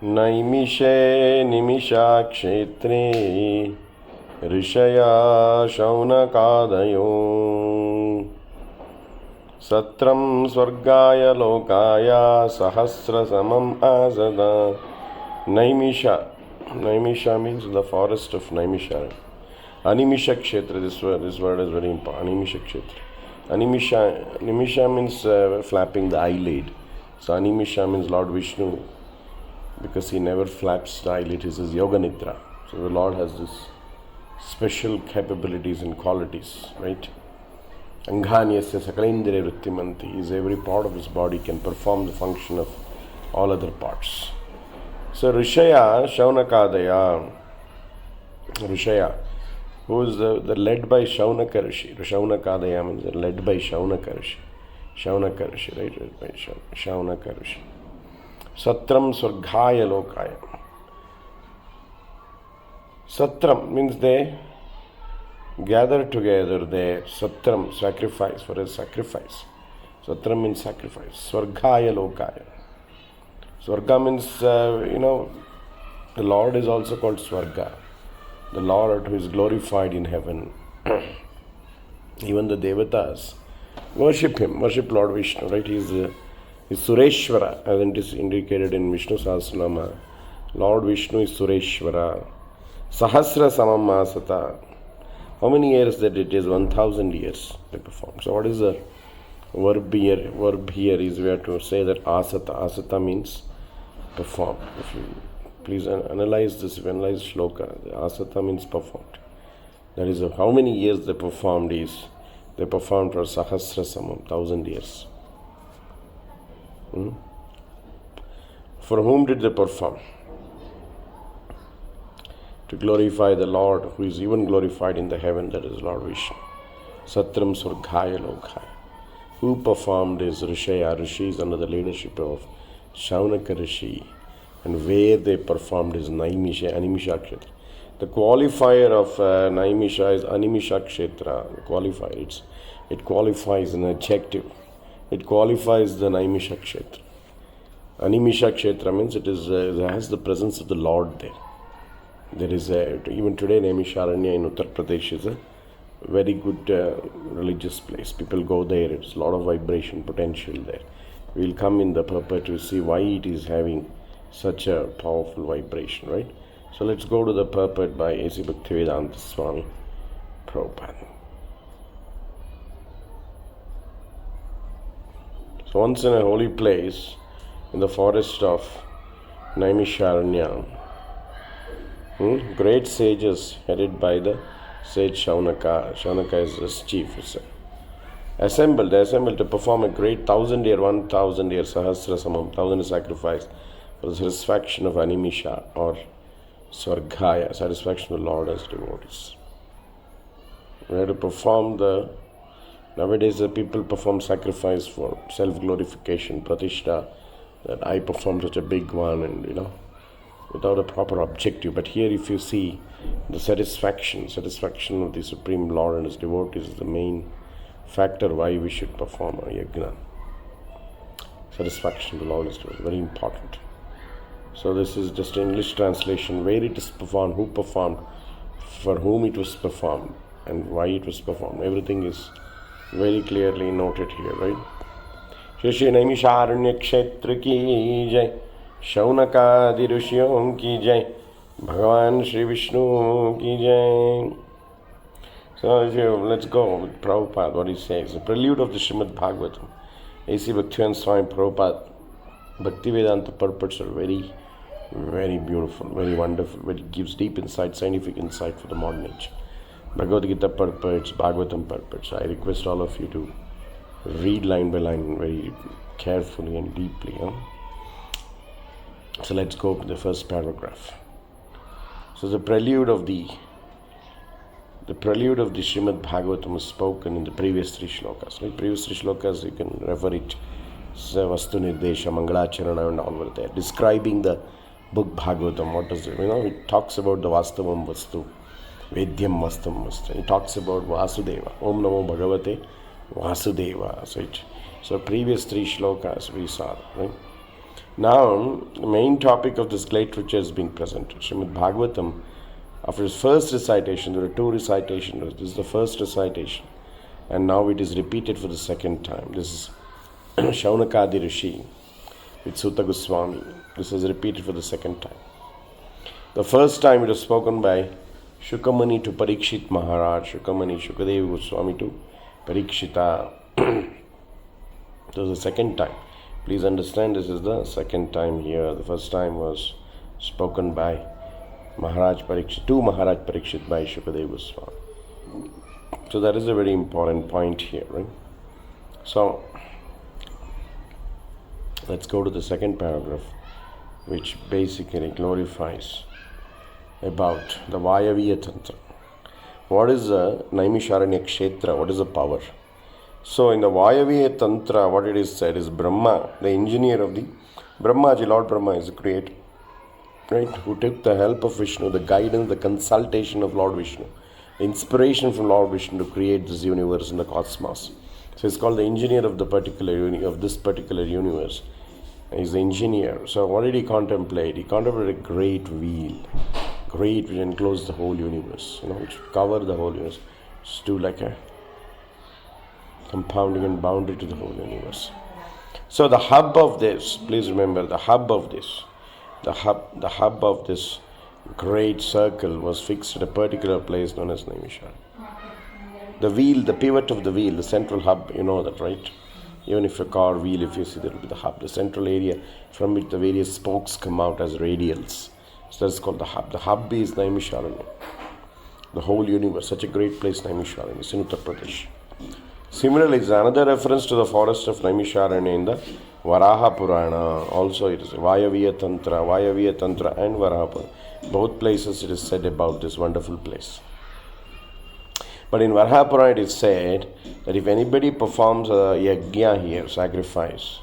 Naimishe nimisha kshetri Rishaya shaunakadayo Satram swargaya lokaya Sahasra samam asada. Naimisha. Naimisha means the forest of Naimisha. Animisha kshetra, this word is very important. Animisha kshetra. Animisha means flapping the eyelid. So Animisha means Lord Vishnu, because he never flaps the eyelid. He says Yoga Nidra. So the Lord has this special capabilities and qualities, right? Anghanyasya sakalendriya vrittimanti. Is every part of his body can perform the function of all other parts. So Rishaya Shaunakadaya. Rishaya, who is the led by Shaunaka Rishi. Shaunakadaya means led by Shaunaka Rishi. Shaunaka Rishi, right? Led by Shaunaka Rishi. Satram Swarghaya Lokaya. Satram means they gather together, they Satram, sacrifice, for a sacrifice. Satram means sacrifice. Swarghaya Lokaya. Swarga means, the Lord is also called Swarga. The Lord who is glorified in heaven. Even the Devatas worship him, worship Lord Vishnu, right? He is Sureshwara, as it is indicated in Vishnu Sahasranama. Lord Vishnu is Sureshwara. Sahasra samam asata. How many years that it is? 1000 years they perform. So what is the verb here? Verb here is we have to say that asata. Asata means perform. If you please analyze this, if you analyze Sloka, the asata means performed. That is how many years they performed is, they performed for Sahasra samam, 1000 years. For whom did they perform? To glorify the Lord, who is even glorified in the heaven, that is Lord Vishnu. Satram Surghaya Lokaya. Who performed is Rishaya. Rishi is under the leadership of Shaunaka Rishi. And where they performed is Animisha Kshetra. The qualifier of Naimisha is Animisha Kshetra. The qualifier, it qualifies an adjective. It qualifies the Naimisha Kshetra. Animisha Kshetra means it has the presence of the Lord there. There is even today Naimisharanya in Uttar Pradesh is a very good religious place. People go there. It's a lot of vibration potential there. We will come in the purport to see why it is having such a powerful vibration, right? So let's go to the purport by A.C. Bhaktivedanta Swami Prabhupada. So once in a holy place, in the forest of Naimisharanya, great sages headed by the sage Shaunaka. Shaunaka is the chief. They assembled to perform a great 1000 year Sahasra Samam, 1000 sacrifice for the satisfaction of Animisha or Swarghaya, satisfaction of the Lord as devotees. We have to perform nowadays the people perform sacrifice for self-glorification, pratishtha, that I performed such a big one and without a proper objective. But here if you see the satisfaction of the Supreme Lord and His devotees is the main factor why we should perform a yajna. Satisfaction of the Lord is very important. So this is just an English translation, where it is performed, who performed, for whom it was performed, and why it was performed. Everything is very clearly noted here, right? Shri Naimisharanya Kshetra ki jai, Shaunakadi Rishyom ki jai, Bhagavan Shri Vishnu ki jai. So let's go with Prabhupada, what he says. The prelude of the Srimad Bhagavatam. A.C. Bhaktivedanta Swami Prabhupada, Bhaktivedanta purports are very, very beautiful, very wonderful. It gives deep insight, scientific insight for the modern age. Bhagavad Gita purports, Bhagavatam purports. I request all of you to read line by line very carefully and deeply. So let's go to the first paragraph. So the prelude of the Srimad Bhagavatam was spoken in the previous three shlokas. Right? Previous three shlokas, you can refer it. Vastu Nirdesha, Mangalacharana and all were there. Describing the book Bhagavatam. What is it? It talks about the Vastavam Vastu, Vedyam Vastam Vastu. It talks about Vasudeva. Om Namo Bhagavate Vasudeva. So previous three shlokas we saw, right? Now, the main topic of this great literature is being presented. Srimad Bhagavatam, after his first recitation, there are two recitations. This is the first recitation, and now it is repeated for the second time. This is Shaunakadi Rishi with Sutta Goswami. This is repeated for the second time. The first time it was spoken by Shukamani to Parikshit Maharaj, Shukamani, Shukadeva Goswami to Parikshita. It was the second time. Please understand, this is the second time here. The first time was spoken by Maharaj Parikshit, to Maharaj Parikshit by Shukadeva Goswami. So that is a very important point here, right? So, let's go to the second paragraph, which basically glorifies about the Vayaviya Tantra. What is the Naimisharanya Kshetra? What is the power? So in the Vayaviya Tantra, what it is said is Brahma, the engineer of the Brahmaji, Lord Brahma is the creator, right? Who took the help of Vishnu, the guidance, the consultation of Lord Vishnu, the inspiration from Lord Vishnu to create this universe in the cosmos. So it's called the engineer of the of this particular universe. He's the engineer. So what did he contemplate? He contemplated a great wheel, great which enclosed the whole universe, which covered the whole universe. It's do like a compounding and boundary to the whole universe. So the hub of this, please remember, the hub of this great circle was fixed at a particular place known as Naimisharanya. The wheel, the pivot of the wheel, the central hub, you know that, right? Even if a car wheel, if you see, there will be the hub, the central area from which the various spokes come out as radials. So that's called the hub. The hub is Naimisharanya. The whole universe, such a great place, Naimisharanya, it's in Uttar Pradesh. Similarly, it's another reference to the forest of Naimisharanya in the Varaha Purana. Also, it is Vayaviya Tantra and Varaha Purana. Both places it is said about this wonderful place. But in Varaha Purana it is said that if anybody performs a yajna here, sacrifice,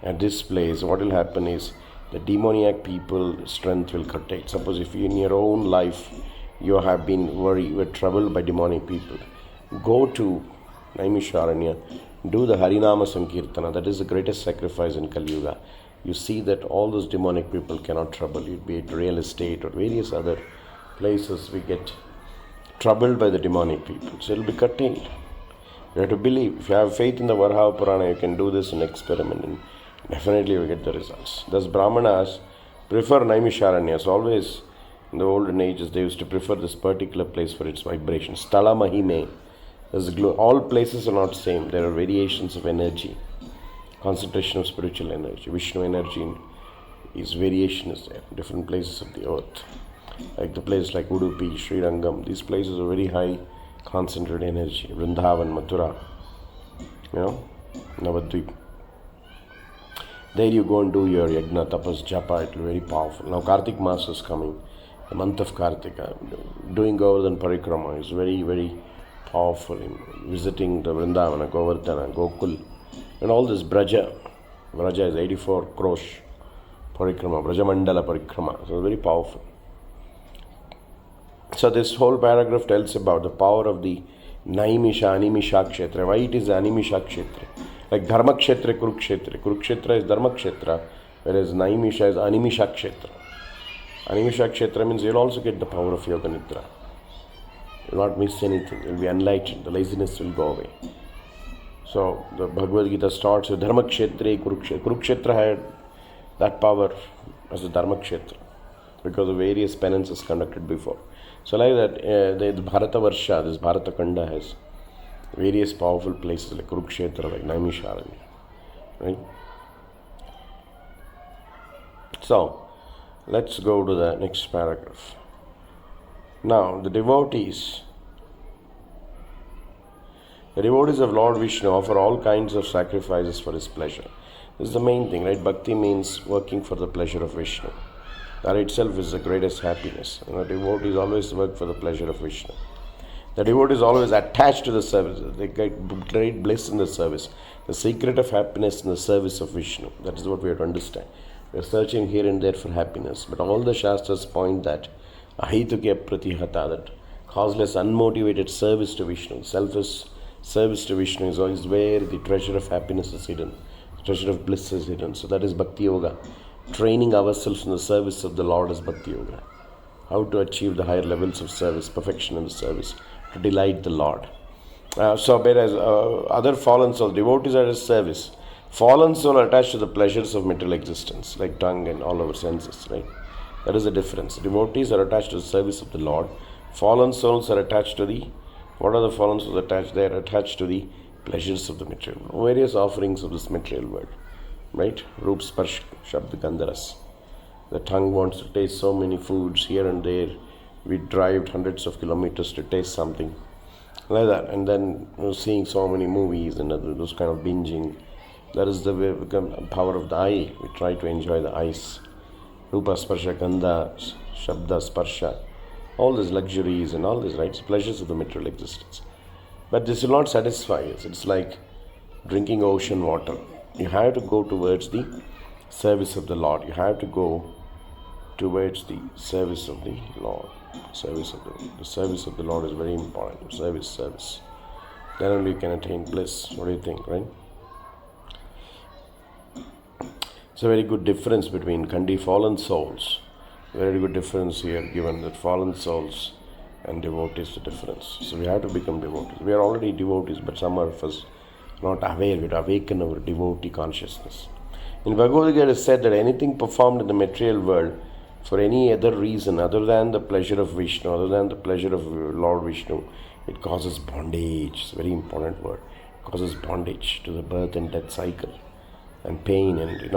at this place, what will happen is the demoniac people strength will curtail. Suppose if in your own life you have been were troubled by demonic people, go to Naimisharanya, do the Harinama Sankirtana. That is the greatest sacrifice in Kalyuga. You see that all those demonic people cannot trouble you, be it real estate or various other places we get troubled by the demonic people. So it will be curtailed. You have to believe. If you have faith in the Varaha Purana, you can do this and experiment, and definitely you will get the results. Thus Brahmanas prefer Naimisharanya. So always in the olden ages they used to prefer this particular place for its vibration. Stala Mahime. All places are not same. There are variations of energy, concentration of spiritual energy. Vishnu energy is variation is there. Different places of the earth, like the place like Udupi, Srirangam. These places are very high concentrated energy. Vrindavan, Mathura, Navadvip. There you go and do your yajna, tapas, japa. It will be very powerful. Now Kartik Maasa is coming, the month of Kartika. Doing Govardhan Parikrama is very, very powerful in visiting the Vrindavana, Govardhana, Gokul, and all this Braja. Braja is 84 crores Parikrama, Braja Mandala Parikrama. So very powerful. So this whole paragraph tells about the power of the Naimisha, Animisha Kshetra. Why it is Animisha Kshetra? Like Dharma Kshetra, Kurukshetra. Kurukshetra is Dharma Kshetra, whereas Naimisha is Animisha Kshetra. Animisha Kshetra means you'll also get the power of Yoga Nidra. You will not miss anything. You will be enlightened. The laziness will go away. So the Bhagavad Gita starts with Dharma Kshetra, Kurukshetra. Kurukshetra had that power as the Dharma Kshetra because of various penances conducted before. So like that, the Bharata Varsha, this Bharata Khanda has various powerful places like Kurukshetra, like Naimisharanya. Right? So, let's go to the next paragraph. Now, the devotees of Lord Vishnu offer all kinds of sacrifices for his pleasure. This is the main thing, right? Bhakti means working for the pleasure of Vishnu. That itself is the greatest happiness. Devotees always work for the pleasure of Vishnu. The devotee is always attached to the service. They get great bliss in the service. The secret of happiness in the service of Vishnu. That is what we have to understand. We are searching here and there for happiness. But all the Shastras point that Ahituke Pratihata, that causeless, unmotivated service to Vishnu, selfish service to Vishnu is always where the treasure of happiness is hidden. Treasure of bliss is hidden. So that is Bhakti Yoga. Training ourselves in the service of the Lord is Bhakti Yoga. How to achieve the higher levels of service, perfection in the service, to delight the Lord. Whereas other fallen souls, devotees are his service. Fallen soul are attached to the pleasures of material existence, like tongue and all our senses, right? That is the difference. Devotees are attached to the service of the Lord. Fallen souls are attached to the... What are the fallen souls attached? They are attached to the pleasures of the material world. Various offerings of this material world, right? Roop, Sparsh, Shabd, Gandharas. The tongue wants to taste so many foods here and there. We drive hundreds of kilometers to taste something like that, and then seeing so many movies and those kind of binging. That is the way power of the eye. We try to enjoy the eyes. Rupa, Sparsha, Gandha, Shabda, Sparsha. All these luxuries and all these, right? Pleasures of the material existence. But this will not satisfy us. It's like drinking ocean water. You have to go towards the service of the Lord. You have to go towards the service of the Lord. The service of the Lord is very important. Service. Then only you can attain bliss. What do you think, right? It's a very good difference between fallen souls. Very good difference here, given that fallen souls and devotees, the difference. So we have to become devotees. We are already devotees, but some of us not aware. We awaken our devotee consciousness. In Bhagavad Gita it is said that anything performed in the material world for any other reason other than the pleasure of Vishnu, other than the pleasure of Lord Vishnu, it causes bondage. It's a very important word. It causes bondage to the birth and death cycle, and pain, and the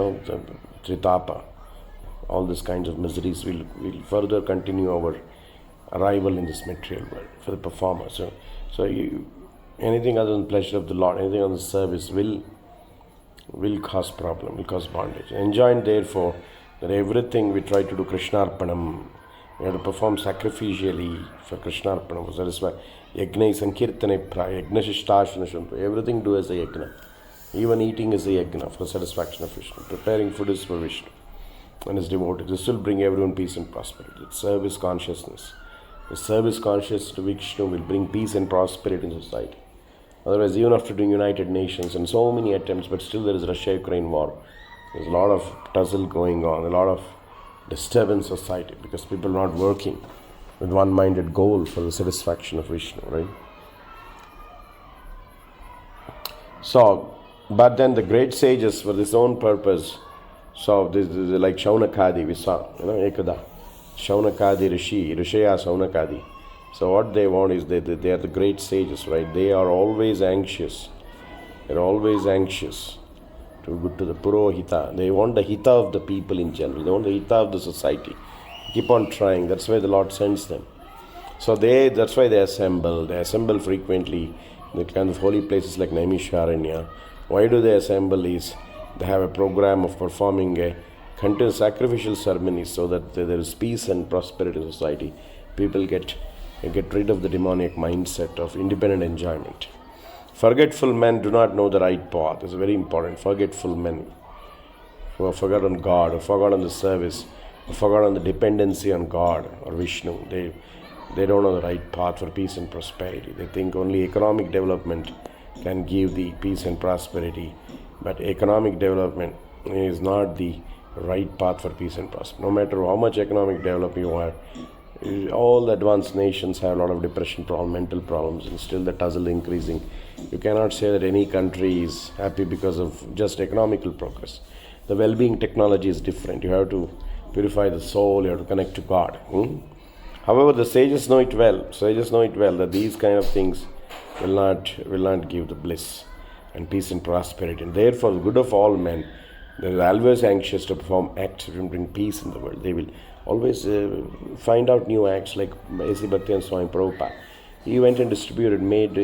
tritapa. All these kinds of miseries will further continue our arrival in this material world for the performer. So anything other than pleasure of the Lord, anything other than service will cause problem, will cause bondage. Enjoined therefore that everything we try to do Krishnarpanam, we have to perform sacrificially for Krishnarpanam. That is why Yajna Sankirtane Praya, Yajna Shishtashana Shantu, everything do as a Yajna. Even eating is a Yajna for satisfaction of Vishnu. Preparing food is for Vishnu and his devotees. This will bring everyone peace and prosperity. It's service consciousness. The service consciousness to Vishnu will bring peace and prosperity in society. Otherwise, even after doing United Nations and so many attempts, but still there is Russia-Ukraine war. There's a lot of tussle going on, a lot of disturbance in society because people are not working with one-minded goal for the satisfaction of Vishnu, right? So, but then the great sages for this own purpose, so this is like Shaunakadi, we saw, Ekada. Shaunakadi Rishaya Shaunakadi. So what they want is they are the great sages, right? They are always anxious. They're always anxious to go to the Purohita. They want the Hita of the people in general. They want the Hita of the society. Keep on trying. That's why the Lord sends them. So that's why they assemble. They assemble frequently in the kind of holy places like Naimisharanya. Why do they assemble is they have a program of performing a continuous sacrificial ceremonies so that there is peace and prosperity in society. People get rid of the demoniac mindset of independent enjoyment. Forgetful men do not know the right path. It's very important. Forgetful men who have forgotten God, or forgotten the service, or forgotten the dependency on God or Vishnu. They don't know the right path for peace and prosperity. They think only economic development can give the peace and prosperity. But economic development is not the right path for peace and prosperity. No matter how much economic development you are, all advanced nations have a lot of depression problem, mental problems, and still the tussle increasing. You cannot say that any country is happy because of just economical progress. The well-being technology is different. You have to purify the soul, you have to connect to God. However, the sages know it well. Sages know it well that these kind of things will not give the bliss and peace and prosperity. And therefore, the good of all men, they are always anxious to perform acts that will bring peace in the world. They will always find out new acts, like A.C. Bhakti and Swami Prabhupada. He went and distributed, made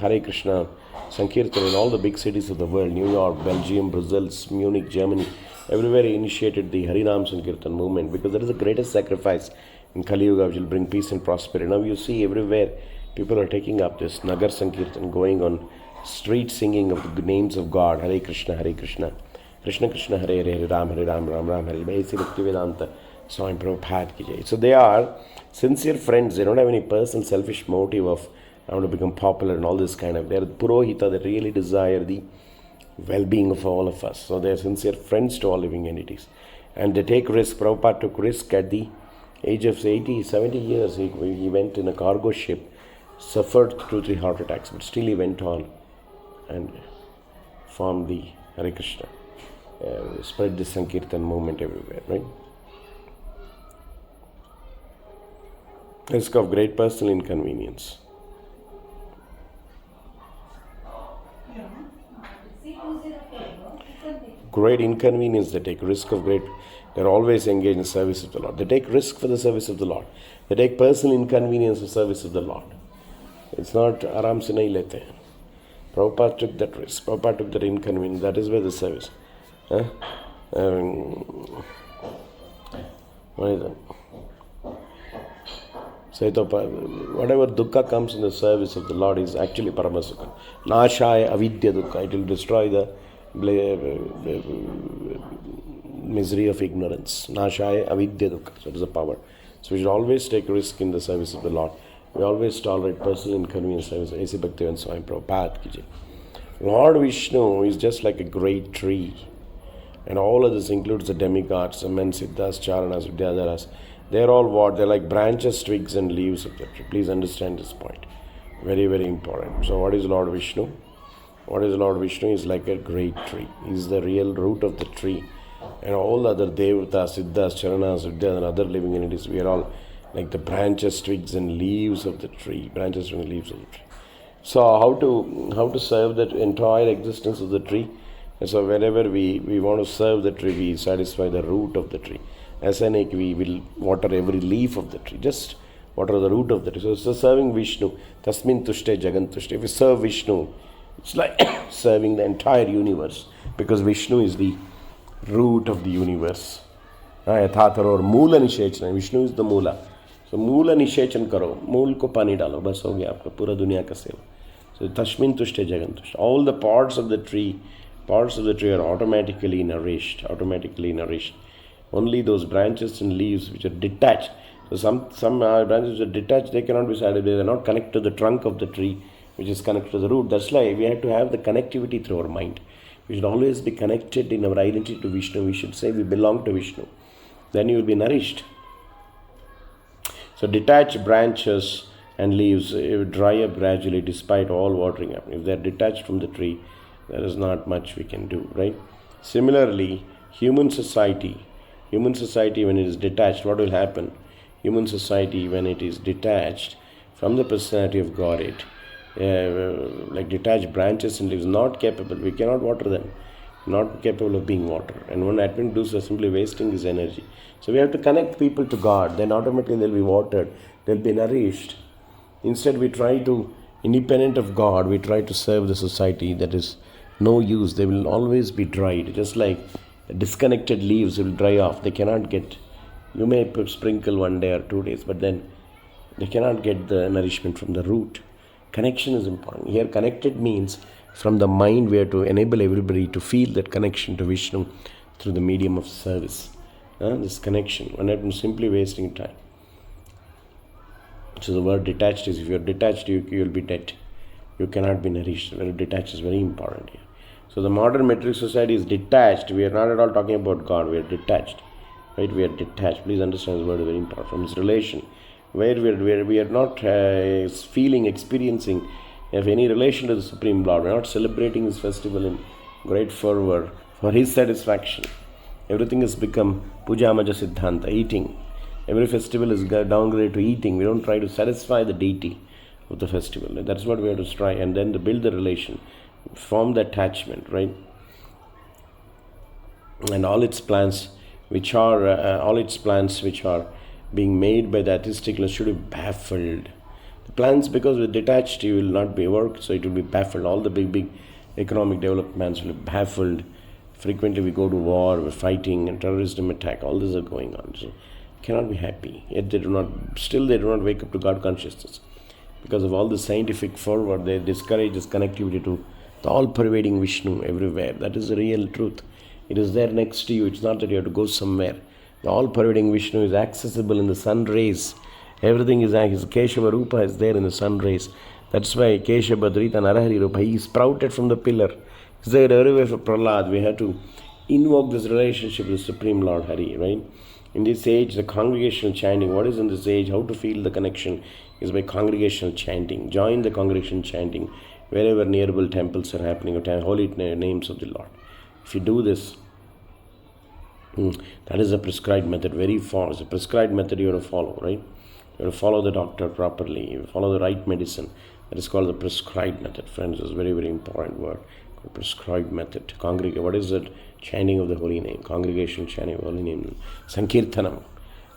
Hare Krishna Sankirtan in all the big cities of the world, New York, Belgium, Brussels, Munich, Germany. Everywhere he initiated the Harinam Sankirtan movement, because that is the greatest sacrifice in Kalyug, which will bring peace and prosperity. Now you see everywhere people are taking up this Nagar Sankirtan, going on street singing of the names of God, Hare Krishna, Krishna Krishna, Hare Hare, Ram Ram Hare, A.C. Bhaktivedanta, Swami Prabhupada ki jai. So they are sincere friends. They don't have any personal selfish motive of I want to become popular and all this kind of. They are Purohita. They really desire the well-being of all of us. So they are sincere friends to all living entities. And they take risk. Prabhupada took risk at the age of 80, 70 years. He went in a cargo ship, suffered 2-3 heart attacks, but still he went on and formed the Hare Krishna, spread the Sankirtan movement everywhere, right? Risk of great personal inconvenience. Great inconvenience they take, risk of great, they're always engaged in service of the Lord. They take risk for the service of the Lord. They take personal inconvenience for service of the Lord. It's not aram se nahi lete. Prabhupada took that risk. Prabhupada took that inconvenience. That is where the service. What is that? Whatever dukkha comes in the service of the Lord is actually paramasukha. Nashaya avidya dukkha. It will destroy the misery of ignorance. Nashaya avidya dukkha. So it is a power. So we should always take risk in the service of the Lord. We always tolerate personal inconvenience service. A.C. Bhaktivedanta Swami Prabhupada ki jai. Lord Vishnu is just like a great tree. And all of this includes the demigods, the men, siddhas, charanas, vidyadharas. They're all what? They're like branches, twigs and leaves of the tree. Please understand this point. Very, very important. So what is Lord Vishnu? What is Lord Vishnu? Is like a great tree. He's the real root of the tree. And all other devatas, siddhas, charanas, vidyadharas and other living entities, we are all like the branches, twigs and leaves of the tree. Branches and leaves of the tree. So how to serve that entire existence of the tree? And so whenever we want to serve the tree, we satisfy the root of the tree. As an egg, we will water every leaf of the tree. Just water the root of the tree. So serving Vishnu, tasmin tushte jagan tushte. If we serve Vishnu, it's like serving the entire universe. Because Vishnu is the root of the universe. Yathathar or Moola Nishechana. Vishnu is the Moola. So Moola Nishechan karo. Mool ko pani dalo. Bas ho gaya aapka pura duniya ka seva. So tasmin tushte jagan tushte. All the parts of the tree are automatically nourished. Only those branches and leaves which are detached. So some branches are detached, they cannot be satisfied. They are not connected to the trunk of the tree, which is connected to the root. That's why we have to have the connectivity through our mind. We should always be connected in our identity to Vishnu. We should say we belong to Vishnu. Then you will be nourished. So detached branches and leaves dry up gradually despite all watering up. If they are detached from the tree, there is not much we can do, right? Similarly, human society when it is detached, what will happen? Human society when it is detached from the personality of Godhead, like detached branches and leaves, not capable, we cannot water them, not capable of being watered. And one advent does is simply wasting his energy. So we have to connect people to God, then automatically they'll be watered, they'll be nourished. Instead we try to, independent of God, we try to serve the society that is no use. They will always be dried, just like disconnected leaves will dry off. They cannot get, you may sprinkle 1 day or 2 days, but then they cannot get the nourishment from the root. Connection is important. Here connected means from the mind we have to enable everybody to feel that connection to Vishnu through the medium of service. This connection, one not simply wasting time. So the word detached is, if you are detached, you will be dead. You cannot be nourished. Detached is very important here. So the modern material society is detached. We are not at all talking about God. We are detached. Right? We are detached. Please understand this word is very important. From its relation. Where we are not feeling, experiencing of any relation to the Supreme Lord. We are not celebrating His festival in great fervor for His satisfaction. Everything has become Puja Maja Siddhanta, eating. Every festival is downgraded to eating. We don't try to satisfy the deity of the festival. That's what we have to try. And then to build the relation. Form the attachment, right? And all its plans which are being made by the atheistic should be baffled. The plans, because we're detached, you will not be worked, so it will be baffled. All the big economic developments will be baffled. Frequently we go to war, we're fighting, and terrorism attack, all this are going on. So cannot be happy. Yet they do not wake up to God consciousness. Because of all the scientific fervor, they discourage this connectivity to the all-pervading Vishnu everywhere. That is the real truth. It is there next to you. It's not that you have to go somewhere. The all-pervading Vishnu is accessible in the sun rays. Everything is his Keshava Rupa is there in the sun rays. That's why Kesha Badrita Narahari Rupa, he sprouted from the pillar. It's like everywhere for Prahlad, we have to invoke this relationship with the Supreme Lord Hari, right? In this age, the congregational chanting, what is in this age, how to feel the connection is by congregational chanting. Join the congregational chanting wherever nearby temples are happening, or holy names of the Lord. If you do this, that is a prescribed method, very far. It's a prescribed method you have to follow, right? You have to follow the doctor properly. You follow the right medicine. That is called the prescribed method. Friends, it's a very, very important word. Prescribed method. Congregate. What is it? Chanting of the holy name. Congregational chanting of the holy name. Sankirtanam.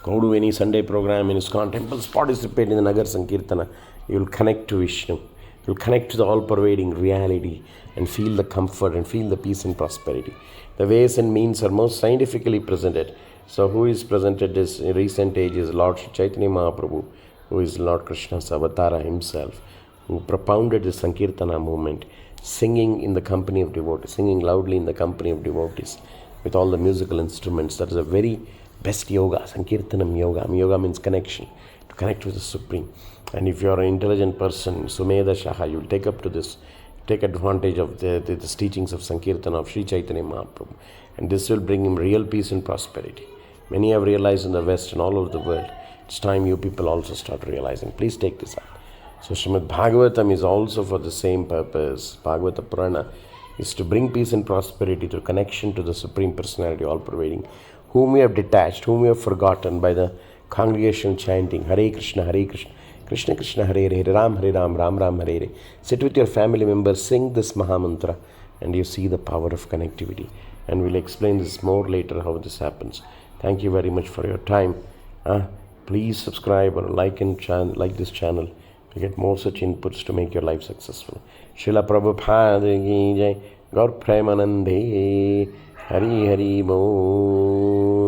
Go to any Sunday program in ISKCON temples. Participate in the Nagar Sankirtana. You will connect to Vishnu. You will connect to the all-pervading reality and feel the comfort and feel the peace and prosperity. The ways and means are most scientifically presented. So who is presented this in recent age is Lord Chaitanya Mahaprabhu, who is Lord Krishna's avatar himself, who propounded the Sankirtana movement, singing in the company of devotees, singing loudly in the company of devotees with all the musical instruments. That is a very best yoga, Sankirtanam yoga. Yoga means connection, to connect with the Supreme. And if you are an intelligent person, Sumedha Shaha, you will take up to this, take advantage of the teachings of Sankirtana of Sri Chaitanya Mahaprabhu. And this will bring him real peace and prosperity. Many have realized in the West and all over the world. It's time you people also start realizing. Please take this up. So Srimad Bhagavatam is also for the same purpose. Bhagavata Purana is to bring peace and prosperity through connection to the Supreme Personality, all-pervading, whom we have detached, whom we have forgotten by the congregational chanting, Hare Krishna, Krishna Krishna, Hare Hare, Ram Ram Ram Hare Hare. Sit with your family members, sing this Mahamantra, and you see the power of connectivity. And we'll explain this more later, how this happens. Thank you very much for your time. Please subscribe or like this channel to get more such inputs to make your life successful. Srila Prabhupada ki jai. Gaur Premanande. Hari Hari Bo.